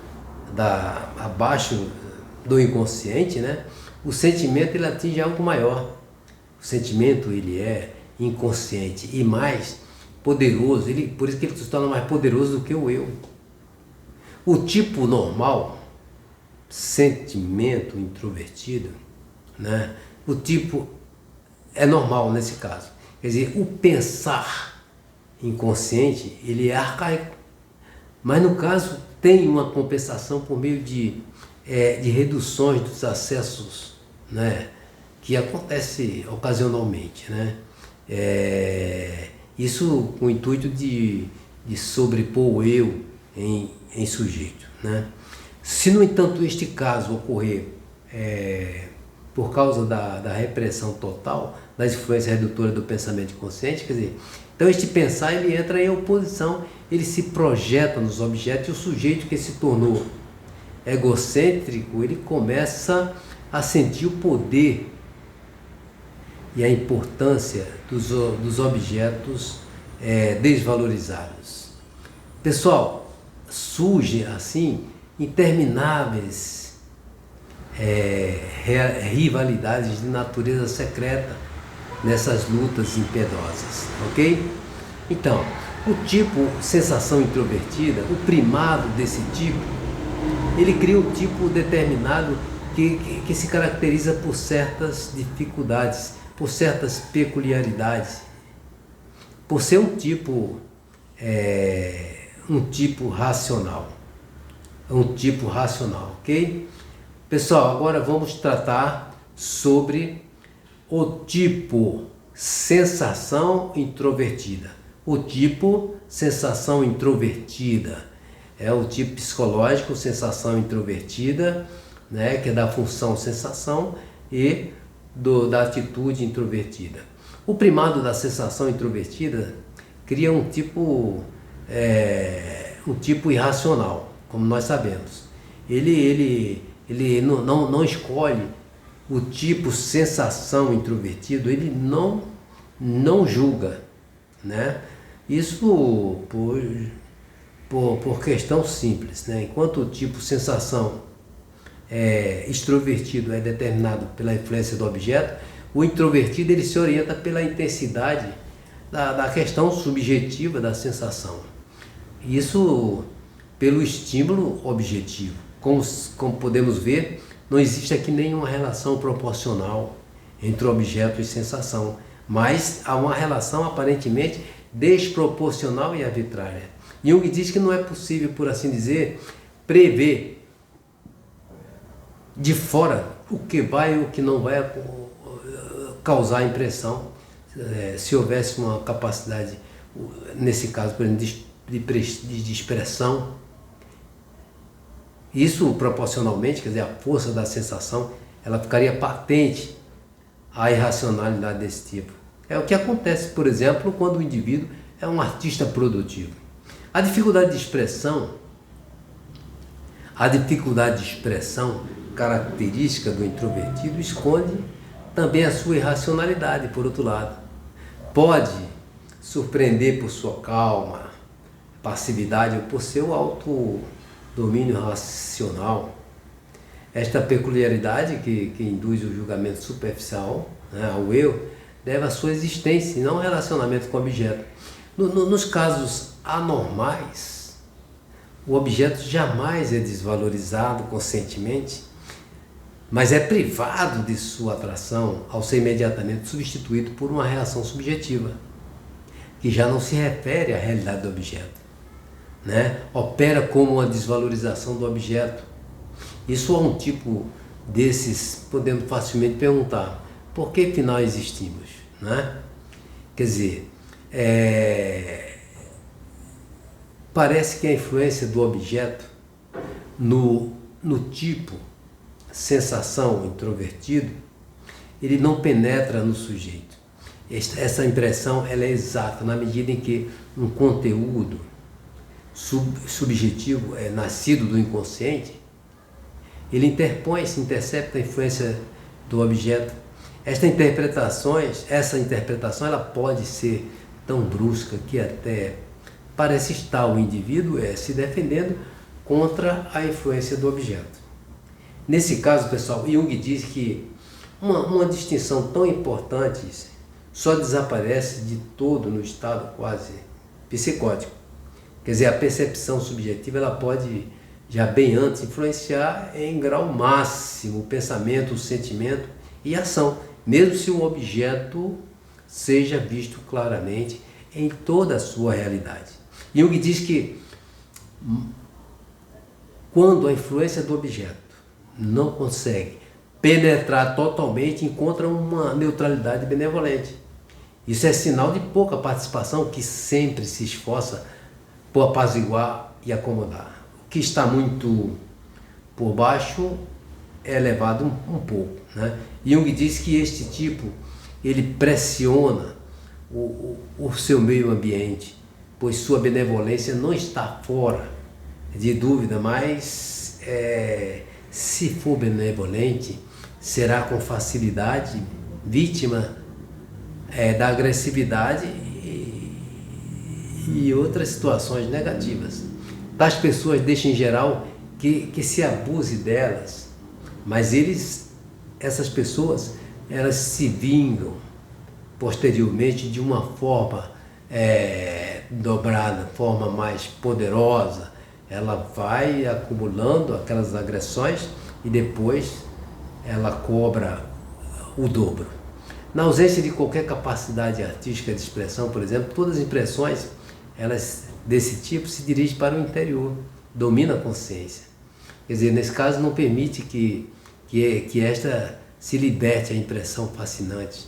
do inconsciente, né, o sentimento ele atinge algo maior. O sentimento ele é inconsciente e mais poderoso, por isso que ele se torna mais poderoso do que o eu. O tipo normal, sentimento introvertido, né, o tipo é normal nesse caso. Quer dizer, o pensar inconsciente ele é arcaico, mas no caso tem uma compensação por meio de reduções dos acessos, né, que acontece ocasionalmente, né? Isso com o intuito de sobrepor o eu em sujeito, né? Se, no entanto, este caso ocorrer por causa da repressão total, das influências redutoras do pensamento inconsciente, quer dizer, então este pensar ele entra em oposição, ele se projeta nos objetos e o sujeito que se tornou egocêntrico, ele começa a sentir o poder e a importância dos objetos desvalorizados. Pessoal, surgem assim intermináveis rivalidades de natureza secreta nessas lutas impiedosas, ok? Então, o tipo sensação introvertida, o primado desse tipo, ele cria um tipo determinado que se caracteriza por certas dificuldades, por certas peculiaridades, por ser um tipo racional, ok? Pessoal, agora vamos tratar sobre o tipo sensação introvertida. O tipo sensação introvertida é o tipo psicológico sensação introvertida, né, que é da função sensação e da atitude introvertida. O primado da sensação introvertida cria um tipo irracional, como nós sabemos. Ele não escolhe o tipo sensação introvertido, ele não julga, né? Isso por questão simples, né? Enquanto o tipo sensação extrovertido é determinado pela influência do objeto, o introvertido ele se orienta pela intensidade da questão subjetiva da sensação. Isso pelo estímulo objetivo. Como podemos ver, não existe aqui nenhuma relação proporcional entre objeto e sensação, mas há uma relação aparentemente desproporcional e arbitrária. Jung diz que não é possível, por assim dizer, prever de fora o que vai e o que não vai causar impressão, se houvesse uma capacidade, nesse caso, por exemplo, de expressão. Isso proporcionalmente, quer dizer, a força da sensação, ela ficaria patente à irracionalidade desse tipo. É o que acontece, por exemplo, quando o indivíduo é um artista produtivo. A dificuldade de expressão, característica do introvertido, esconde também a sua irracionalidade, por outro lado. Pode surpreender por sua calma, passividade ou por seu autodomínio racional. Esta peculiaridade que induz o julgamento superficial, né, ao eu, deve à sua existência e não ao relacionamento com o objeto. Nos casos anormais, o objeto jamais é desvalorizado conscientemente, mas é privado de sua atração ao ser imediatamente substituído por uma reação subjetiva, que já não se refere à realidade do objeto, né? Opera como uma desvalorização do objeto. Isso é um tipo desses, podemos facilmente perguntar, por que afinal existimos, né? Quer dizer, parece que a influência do objeto no tipo sensação introvertido, ele não penetra no sujeito. Essa impressão ela é exata na medida em que um conteúdo subjetivo nascido do inconsciente, ele intercepta a influência do objeto. Essa interpretação ela pode ser tão brusca que até parece estar o indivíduo se defendendo contra a influência do objeto. Nesse caso, pessoal, Jung diz que uma distinção tão importante só desaparece de todo no estado quase psicótico. Quer dizer, a percepção subjetiva ela pode, já bem antes, influenciar em grau máximo o pensamento, o sentimento e a ação, mesmo se o objeto seja visto claramente em toda a sua realidade. Jung diz que quando a influência do objeto não consegue penetrar totalmente, encontra uma neutralidade benevolente. Isso é sinal de pouca participação, que sempre se esforça por apaziguar e acomodar. O que está muito por baixo é elevado um pouco, né? Jung diz que este tipo ele pressiona o seu meio ambiente, pois sua benevolência não está fora de dúvida, mas se for benevolente, será com facilidade vítima da agressividade e outras situações negativas. Das pessoas deixam em geral que se abuse delas, mas essas pessoas, elas se vingam posteriormente de uma forma dobrada, forma mais poderosa. Ela vai acumulando aquelas agressões e depois ela cobra o dobro. Na ausência de qualquer capacidade artística de expressão, por exemplo, todas as impressões desse tipo se dirigem para o interior, domina a consciência. Quer dizer, nesse caso não permite que esta se liberte a impressão fascinante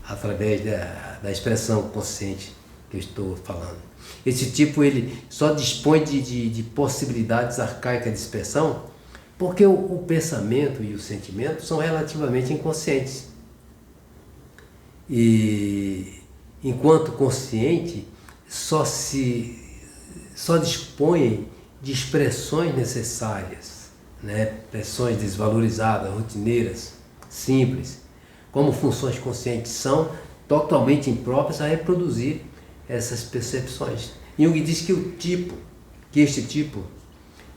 através da expressão consciente que eu estou falando. Esse tipo ele só dispõe de possibilidades arcaicas de expressão porque o pensamento e o sentimento são relativamente inconscientes. E enquanto consciente só dispõe de expressões necessárias, né? Expressões desvalorizadas, rotineiras, simples, como funções conscientes, são totalmente impróprias a reproduzir essas percepções. Jung diz que este tipo,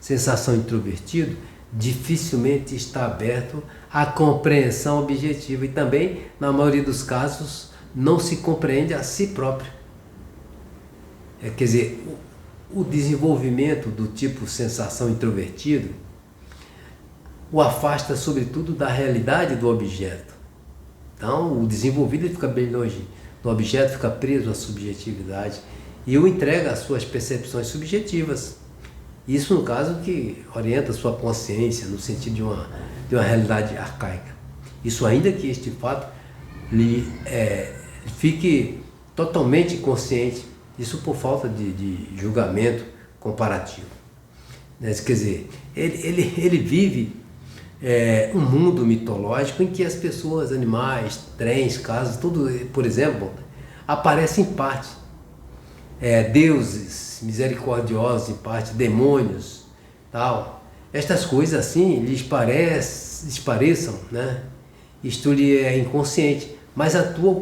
sensação introvertido, dificilmente está aberto à compreensão objetiva e também, na maioria dos casos, não se compreende a si próprio. Quer dizer, o desenvolvimento do tipo sensação introvertido o afasta sobretudo da realidade do objeto. Então o desenvolvido ele fica bem longe do objeto, fica preso à subjetividade e o entrega às suas percepções subjetivas. Isso no caso que orienta a sua consciência no sentido de uma realidade arcaica. Isso ainda que este fato lhe fique totalmente consciente, isso por falta de julgamento comparativo. Quer dizer, ele vive um mundo mitológico em que as pessoas, animais, trens, casas, tudo, por exemplo, aparecem em parte. Deuses misericordiosos em parte, demônios, tal. Estas coisas assim lhes pareçam, né? Isto lhe é inconsciente, mas atuam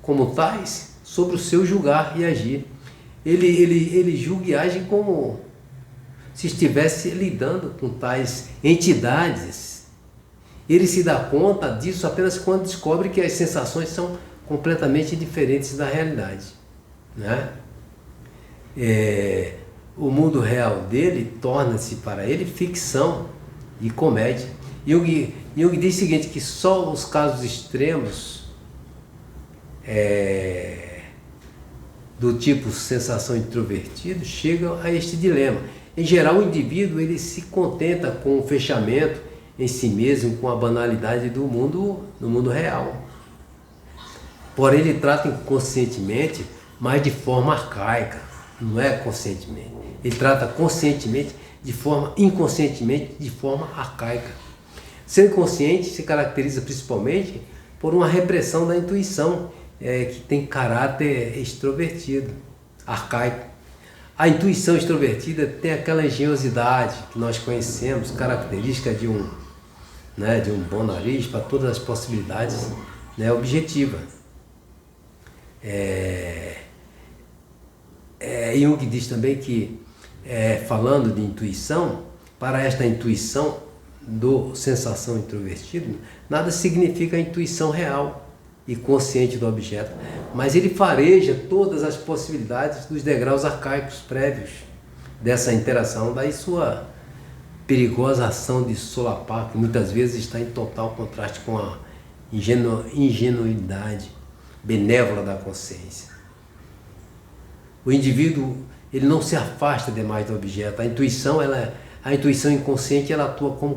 como tais sobre o seu julgar e agir. Ele julga e age como se estivesse lidando com tais entidades. Ele se dá conta disso apenas quando descobre que as sensações são completamente diferentes da realidade, né? O mundo real dele torna-se para ele ficção e comédia. Jung diz o seguinte, que só os casos extremos do tipo sensação introvertido chegam a este dilema. Em geral, o indivíduo ele se contenta com o fechamento em si mesmo, com a banalidade do mundo real. Porém, ele trata inconscientemente, mas de forma arcaica, não é conscientemente. Ele trata conscientemente, inconscientemente, de forma arcaica. Ser consciente se caracteriza principalmente por uma repressão da intuição, que tem caráter extrovertido, arcaico. A intuição extrovertida tem aquela engenhosidade que nós conhecemos, característica de um bom nariz para todas as possibilidades, né, objetiva. Jung diz também que, falando de intuição, para esta intuição do sensação introvertida, nada significa a intuição real e consciente do objeto, mas ele fareja todas as possibilidades dos degraus arcaicos prévios dessa interação, daí sua perigosa ação de solapar, que muitas vezes está em total contraste com a ingenuidade benévola da consciência. O indivíduo ele não se afasta demais do objeto. A intuição inconsciente ela atua como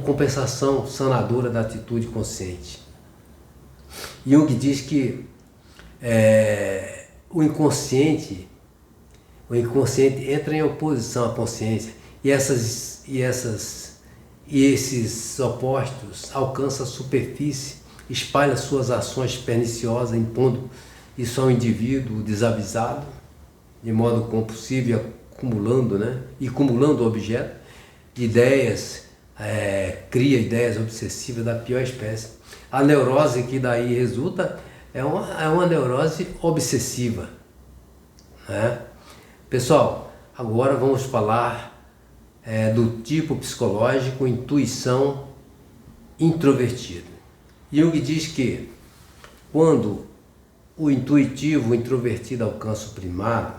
compensação sanadora da atitude consciente. Jung diz que o inconsciente entra em oposição à consciência e esses opostos alcançam a superfície, espalham suas ações perniciosas, impondo isso ao indivíduo desavisado, de modo compulsivo e acumulando o objeto, ideias, cria ideias obsessivas da pior espécie. A neurose que daí resulta é uma neurose obsessiva, né? Pessoal, agora vamos falar do tipo psicológico intuição introvertida. Jung diz que quando o intuitivo, o introvertido alcança o primário,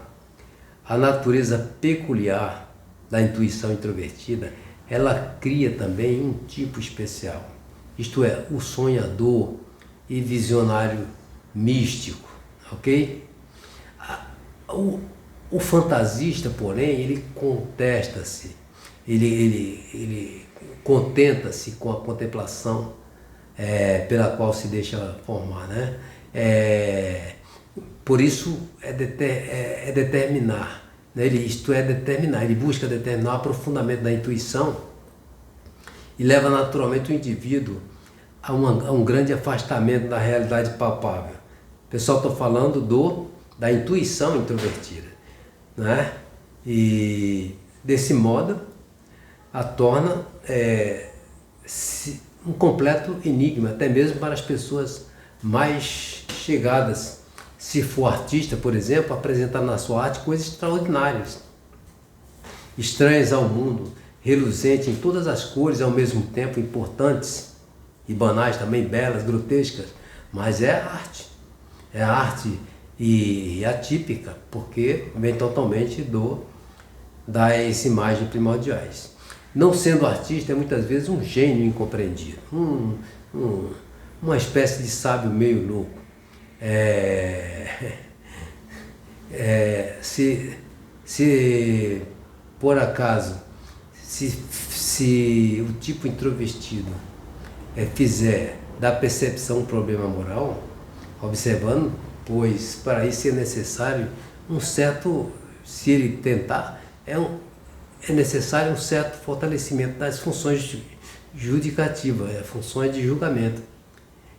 a natureza peculiar da intuição introvertida, ela cria também um tipo especial. Isto é, o sonhador e visionário místico, ok? O fantasista, porém, ele contesta-se, ele contenta-se com a contemplação pela qual se deixa formar, né? Por isso determinar, né? Ele busca determinar o aprofundamento da intuição e leva naturalmente o indivíduo a um grande afastamento da realidade palpável. Pessoal, estou falando da intuição introvertida, né? E desse modo a torna um completo enigma, até mesmo para as pessoas mais chegadas. Se for artista, por exemplo, apresentar na sua arte coisas extraordinárias, estranhas ao mundo, reluzentes em todas as cores, ao mesmo tempo importantes e banais também, belas, grotescas, mas é arte. É arte e atípica, porque vem totalmente das imagens primordiais. Não sendo artista, é muitas vezes um gênio incompreendido, uma espécie de sábio meio louco. Se por acaso, se o tipo introvertido fizer da percepção um problema moral, observando, pois para isso é necessário um certo, se ele tentar, é necessário um certo fortalecimento das funções judicativas, funções de julgamento.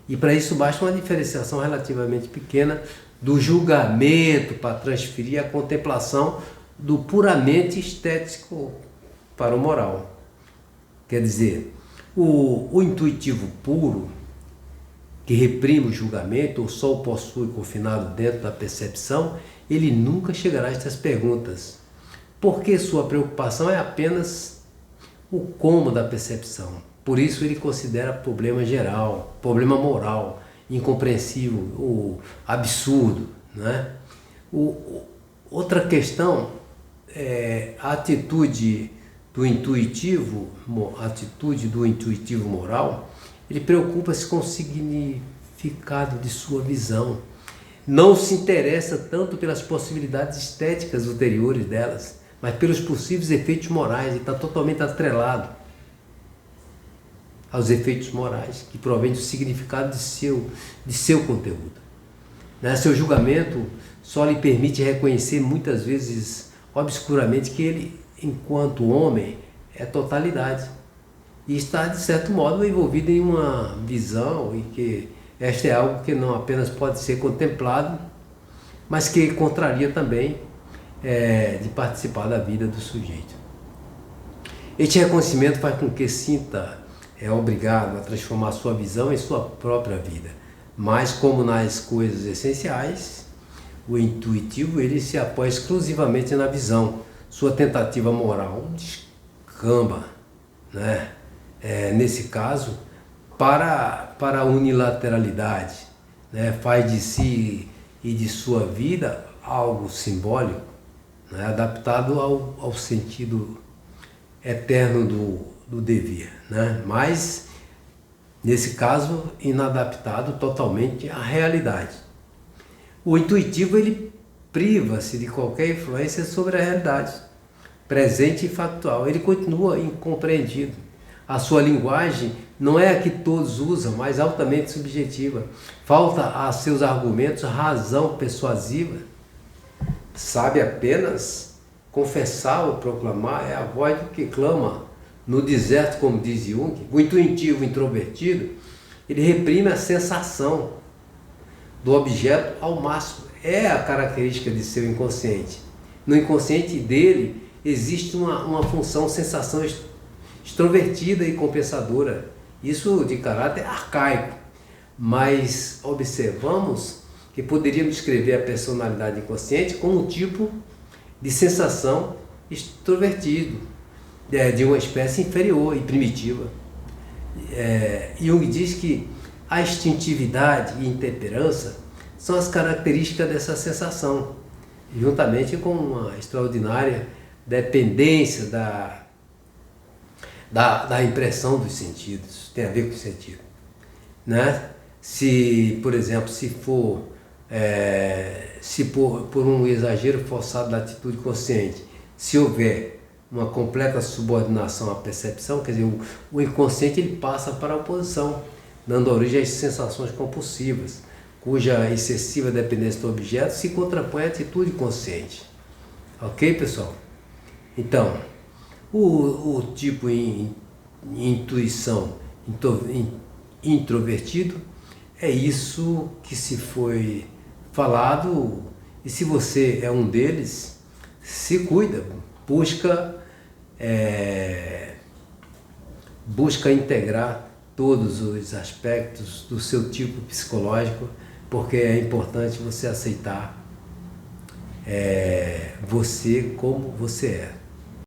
E para isso basta uma diferenciação relativamente pequena do julgamento para transferir a contemplação do puramente estético para o moral. Quer dizer, o intuitivo puro, que reprime o julgamento ou só o possui confinado dentro da percepção, ele nunca chegará a estas perguntas, porque sua preocupação é apenas o como da percepção. Por isso ele considera problema geral, problema moral, incompreensível, ou absurdo, né? Outra questão é a atitude do intuitivo moral. Ele preocupa-se com o significado de sua visão. Não se interessa tanto pelas possibilidades estéticas ulteriores delas, mas pelos possíveis efeitos morais. Ele está totalmente atrelado aos efeitos morais que provém do significado de seu conteúdo. Seu julgamento só lhe permite reconhecer muitas vezes obscuramente que ele, enquanto homem, é totalidade e está de certo modo envolvido em uma visão e que esta é algo que não apenas pode ser contemplado, mas que contraria também de participar da vida do sujeito. Este reconhecimento faz com que sinta obrigado a transformar sua visão em sua própria vida. Mas, como nas coisas essenciais, o intuitivo ele se apoia exclusivamente na visão. Sua tentativa moral descamba, né? Nesse caso, para a unilateralidade, né? Faz de si e de sua vida algo simbólico, né? Adaptado ao sentido eterno do dever, né? Mas, nesse caso, inadaptado totalmente à realidade. O intuitivo ele priva-se de qualquer influência sobre a realidade, presente e factual. Ele continua incompreendido. A sua linguagem não é a que todos usam, mas altamente subjetiva. Falta a seus argumentos razão persuasiva. Sabe apenas confessar ou proclamar, é a voz do que clama no deserto, como diz Jung. O intuitivo introvertido, ele reprime a sensação do objeto ao máximo. É a característica de seu inconsciente. No inconsciente dele existe uma função sensação extrovertida e compensadora. Isso de caráter arcaico. Mas observamos que poderíamos descrever a personalidade inconsciente como um tipo de sensação extrovertido, de uma espécie inferior e primitiva. Jung diz que a instintividade e intemperança são as características dessa sensação, juntamente com uma extraordinária dependência da impressão dos sentidos. Tem a ver com o sentido, né? Se, por exemplo, se por um exagero forçado da atitude consciente, se houver uma completa subordinação à percepção, quer dizer, o inconsciente ele passa para a oposição, dando origem às sensações compulsivas, cuja excessiva dependência do objeto se contrapõe à atitude consciente. Ok, pessoal? Então, o tipo intuição introvertido é isso que se foi falado, e se você é um deles, se cuida, busca integrar todos os aspectos do seu tipo psicológico, porque é importante você aceitar você como você é.